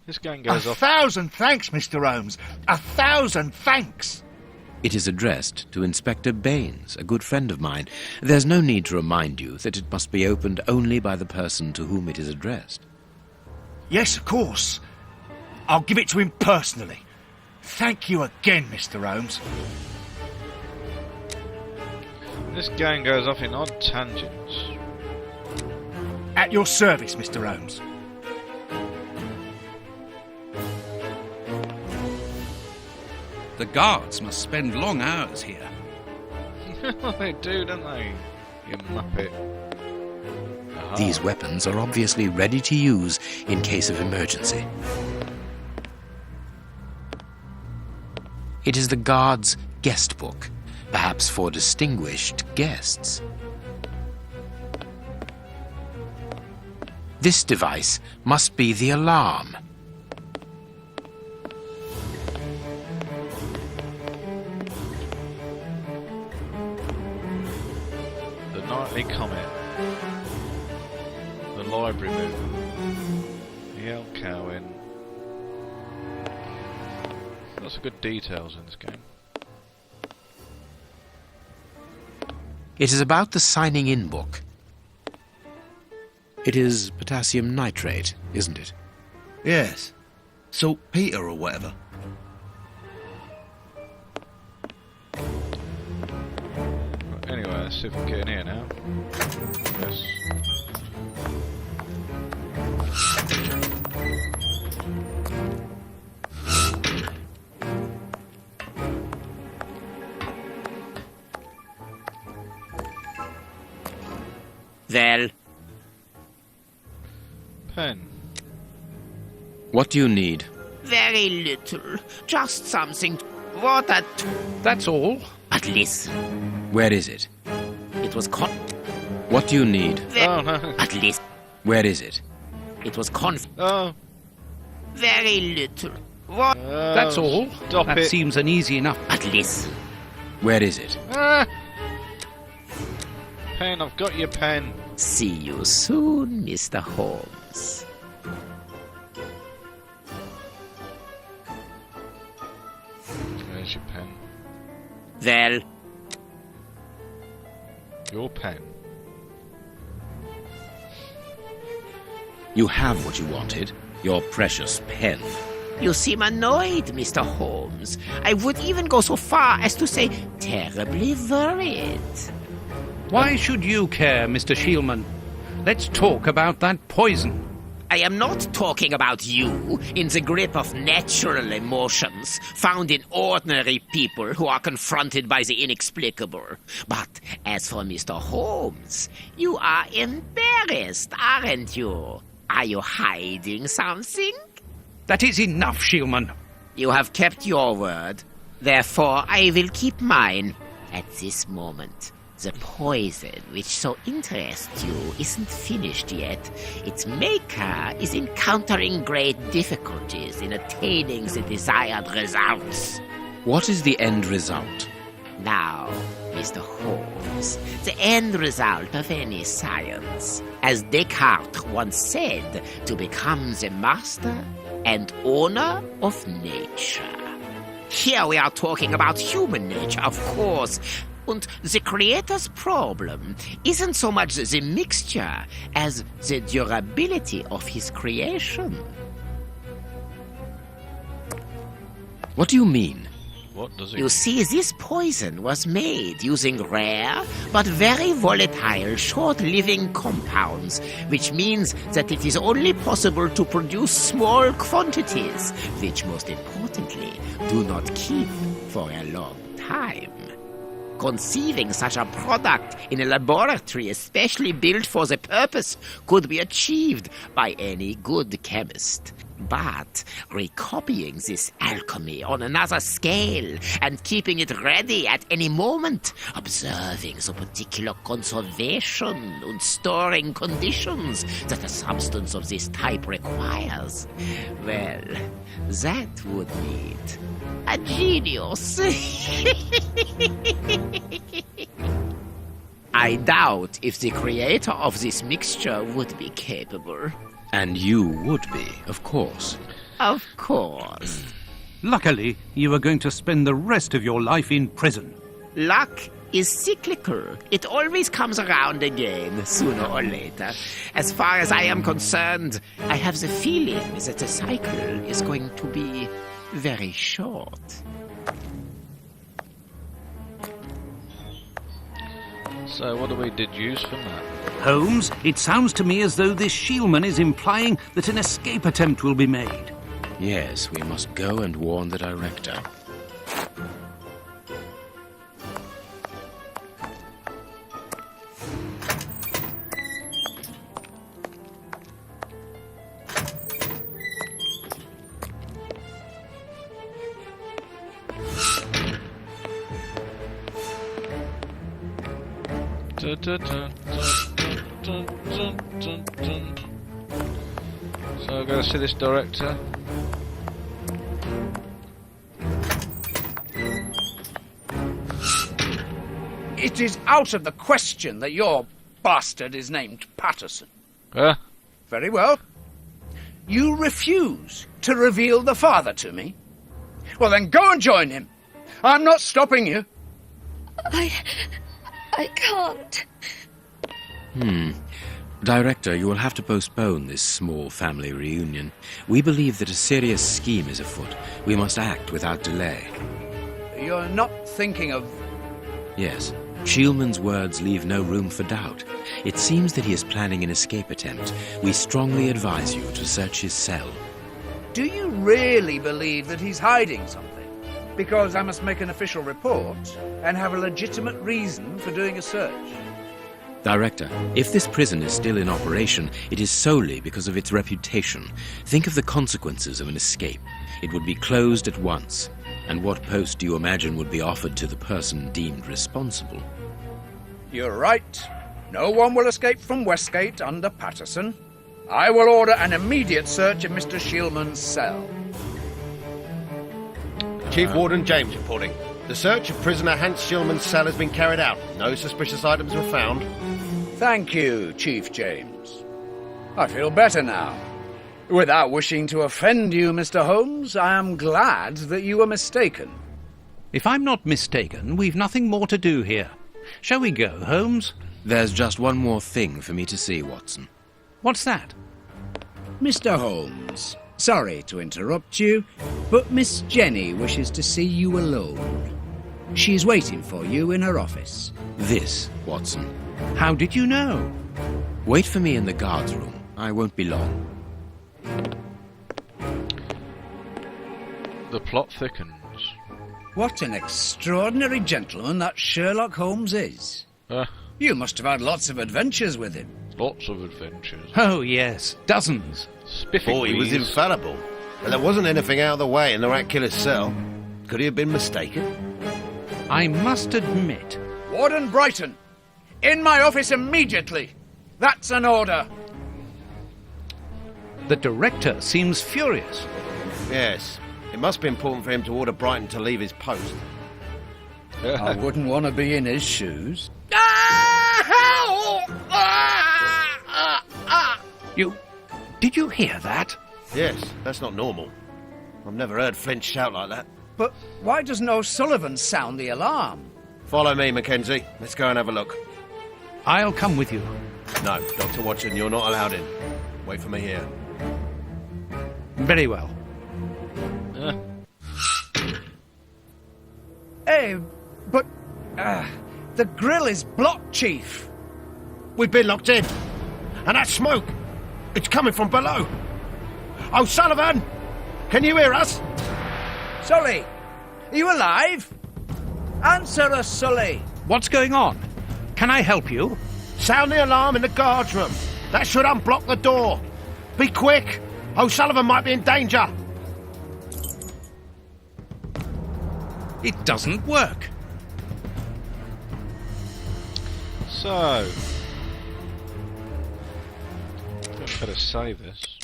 This gang goes off. 1,000 thanks, Mr. Holmes. 1,000 thanks. It is addressed to Inspector Baines, a good friend of mine. There's no need to remind you that it must be opened only by the person to whom it is addressed. Yes, of course. I'll give it to him personally. Thank you again, Mr. Holmes. This gang goes off in odd tangents. At your service, Mr. Holmes. The guards must spend long hours here. They do, don't they? You muppet. Aha. These weapons are obviously ready to use in case of emergency. It is the guard's guest book, perhaps for distinguished guests. This device must be the alarm. The nightly comet. The library movement. The El Cowan. Lots of good details in this game. It is about the signing in book. It is potassium nitrate, isn't it? Yes. Saltpeter or whatever. Anyway, let's see if we can get in here now. Yes. Well, Pen. What do you need? very little. Just something water. That's all. At least Where is it? it was What do you need? Oh, no. At least Where is it? it was Oh. very little. What? That's all. Stop That it. seems an easy enough. At least Where is it? Ah! Pen, I've got your pen. see you soon, Mr. Holmes. Where's your pen? Well, Your pen. You have what you wanted. Your precious pen. you seem annoyed, Mr. Holmes. I would even go so far as to say terribly worried. Why should you care, Mr. Shielman? Let's talk about that poison. I am not talking about you in the grip of natural emotions found in ordinary people who are confronted by the inexplicable. But as for Mr. Holmes, you are embarrassed, aren't you? Are you hiding something? That is enough, Shielman. You have kept your word. Therefore, I will keep mine. At this moment, the poison which so interests you isn't finished yet. Its maker is encountering great difficulties in attaining the desired results. What is the end result? Now, Mr. Holmes, the end result of any science, as Descartes once said, to become the master and owner of nature. Here we are talking about human nature, of course. And the creator's problem isn't so much the mixture as the durability of his creation. What do you mean? What does it You see, this poison was made using rare but very volatile short-living compounds, which means that it is only possible to produce small quantities, which most importantly do not keep for a long time. Conceiving such a product in a laboratory especially built for the purpose could be achieved by any good chemist. But recopying this alchemy on another scale and keeping it ready at any moment, observing the particular conservation and storing conditions that a substance of this type requires, well, that would need a genius. I doubt if the creator of this mixture would be capable. And you would be, of course. Of course. Luckily, you are going to spend the rest of your life in prison. Luck is cyclical. It always comes around again, sooner or later. As far as I am concerned, I have the feeling that the cycle is going to be very short. So what do we deduce from that? Holmes, it sounds to me as though this Shielman is implying that an escape attempt will be made. Yes, we must go and warn the director. Dun, dun, dun, dun, dun, dun, dun. So I'm going to see this director. It is out of the question that your bastard is named Patterson. Huh? Very well. You refuse to reveal the father to me? Well, then go and join him. I'm not stopping you. I can't. Director, you will have to postpone this small family reunion. We believe that a serious scheme is afoot. We must act without delay. You're not thinking of... Yes. Shielman's words leave no room for doubt. It seems that he is planning an escape attempt. We strongly advise you to search his cell. Do you really believe that he's hiding something? Because I must make an official report and have a legitimate reason for doing a search. Director, if this prison is still in operation, it is solely because of its reputation. Think of the consequences of an escape. It would be closed at once. And what post do you imagine would be offered to the person deemed responsible? You're right. No one will escape from Westgate under Patterson. I will order an immediate search of Mr. Shielman's cell. Chief Warden James reporting. The search of prisoner Hans Shielman's cell has been carried out. No suspicious items were found. Thank you, Chief James. I feel better now. Without wishing to offend you, Mr. Holmes, I am glad that you were mistaken. If I'm not mistaken, we've nothing more to do here. Shall we go, Holmes? There's just one more thing for me to see, Watson. What's that? Mr. Holmes, sorry to interrupt you, but Miss Jenny wishes to see you alone. She's waiting for you in her office. This, Watson. How did you know? Wait for me in the guard's room. I won't be long. The plot thickens. What an extraordinary gentleman that Sherlock Holmes is. You must have had lots of adventures with him. Lots of adventures. Oh, yes. Dozens. Spiffy Oh, he was wheeze. infallible. But there wasn't anything out of the way in the rat killer's cell. Could he have been mistaken? I must admit... Warden Brighton, in my office immediately. That's an order. The director seems furious. Yes. It must be important for him to order Brighton to leave his post. I wouldn't want to be in his shoes. Did you hear that? Yes, that's not normal. I've never heard Flint shout like that. But why doesn't O'Sullivan sound the alarm? Follow me, Mackenzie. Let's go and have a look. I'll come with you. No, Dr. Watson, you're not allowed in. Wait for me here. Very well. Hey, but... the grill is blocked, Chief. We've been locked in. And that smoke, it's coming from below. O'Sullivan! Can you hear us? Sully, are you alive? Answer us, Sully. What's going on? Can I help you? Sound the alarm in the guard's room. That should unblock the door. Be quick. O'Sullivan might be in danger. It doesn't work. So... better save this.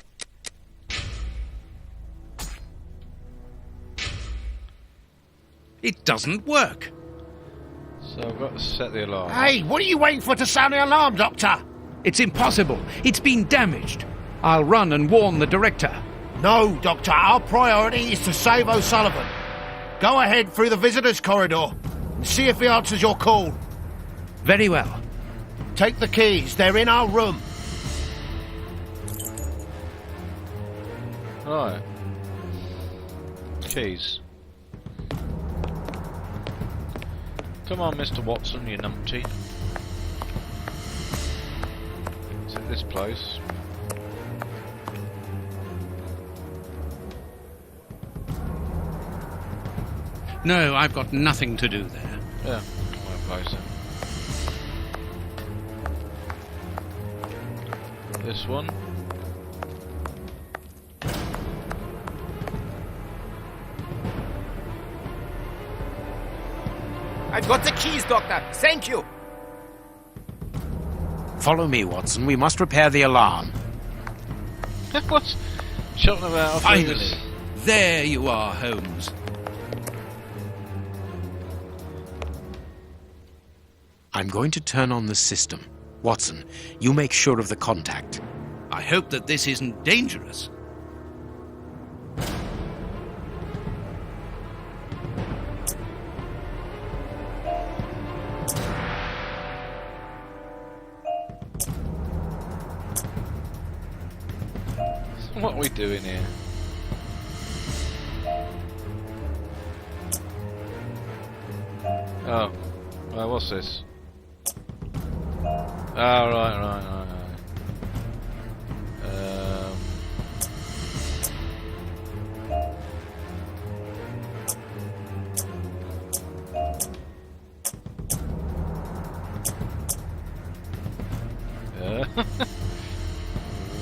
It doesn't work. So I've got to set the alarm. Hey, what are you waiting for to sound the alarm, Doctor? It's impossible. It's been damaged. I'll run and warn the director. No, Doctor. Our priority is to save O'Sullivan. Go ahead through the visitors' corridor and see if he answers your call. Very well. Take the keys. They're in our room. Right. Keys. Come on, Mr. Watson, you numpty. It's at this place. No, I've got nothing to do there. Yeah, my place then. This one. I've got the keys, Doctor. Thank you. Follow me, Watson. We must repair the alarm. What's shouting about? Finally. There you are, Holmes. I'm going to turn on the system. Watson, you make sure of the contact. I hope that this isn't dangerous. What are we doing here? Oh. Well, what's this? Oh, right.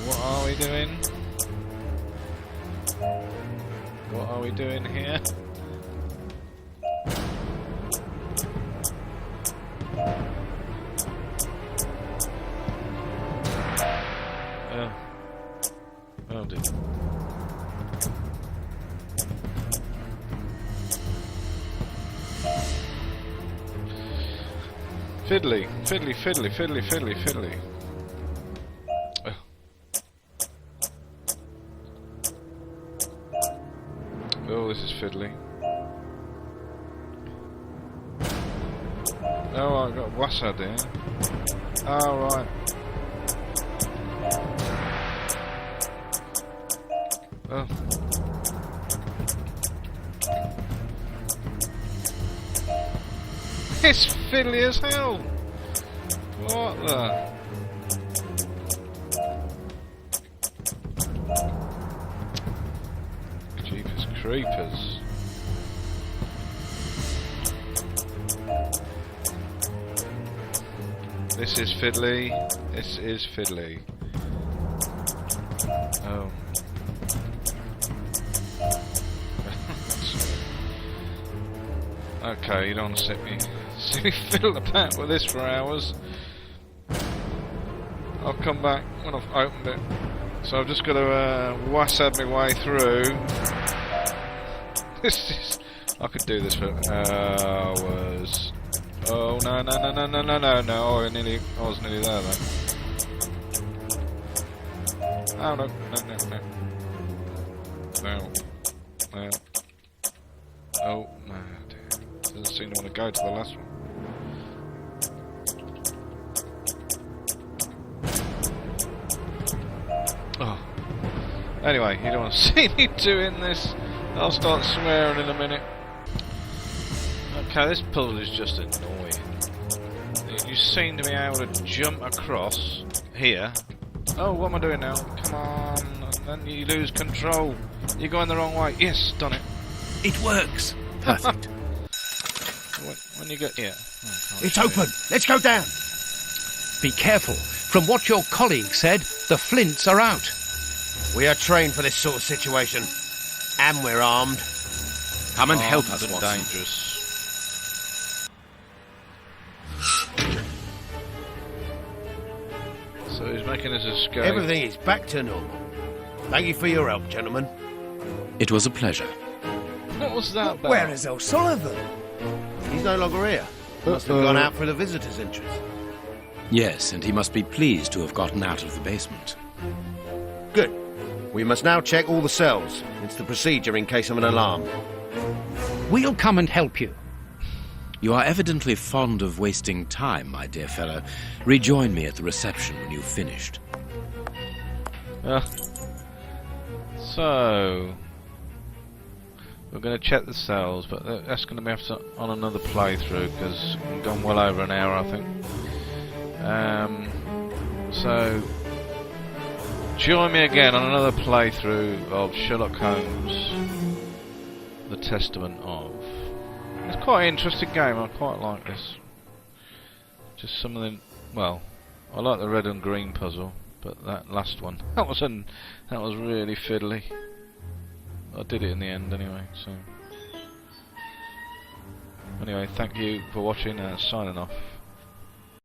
What are we doing? What are we doing here? Oh dear. Fiddly. Oh, this is fiddly. Oh, I've got Wassad here. Oh, right. Oh. It's fiddly as hell! What the? Jeepers creepers. This is fiddly. This is fiddly. Oh. Okay, you don't want to see me fiddle about with this for hours. I'll come back when I've opened it. So I've just got to wassad my way through. This is... I could do this for hours. Oh no! Oh, I was nearly there then. Oh no! No. Oh no! Doesn't seem to want to go to the last one. Oh. Anyway, you don't want to see me doing this. I'll start swearing in a minute. Okay, this puzzle is just annoying. You seem to be able to jump across here. Oh, what am I doing now? Come on. And then you lose control. You're going the wrong way. Yes, done it. It works. Perfect. When you get here. Oh, It's open. Let's go down. Be careful. From what your colleague said, the flints are out. We are trained for this sort of situation. And we're armed. Come and help us, and Watson. dangerous. So he's making his escape. Everything is back to normal. Thank you for your help, gentlemen. It was a pleasure. What was that about? Where is O'Sullivan? He's no longer here. Must have gone out for the visitors' interest. Yes, and he must be pleased to have gotten out of the basement. Good. We must now check all the cells. It's the procedure in case of an alarm. We'll come and help you. You are evidently fond of wasting time, my dear fellow. Rejoin me at the reception when you've finished. So we're going to check the cells, but that's going to be on another playthrough because we've gone well over an hour, I think. So join me again on another playthrough of Sherlock Holmes, The Testament of. It's quite an interesting game. I quite like this. Just something. Well, I like the red and green puzzle, but that last one, that was really fiddly. I did it in the end anyway. So anyway, thank you for watching. Signing off.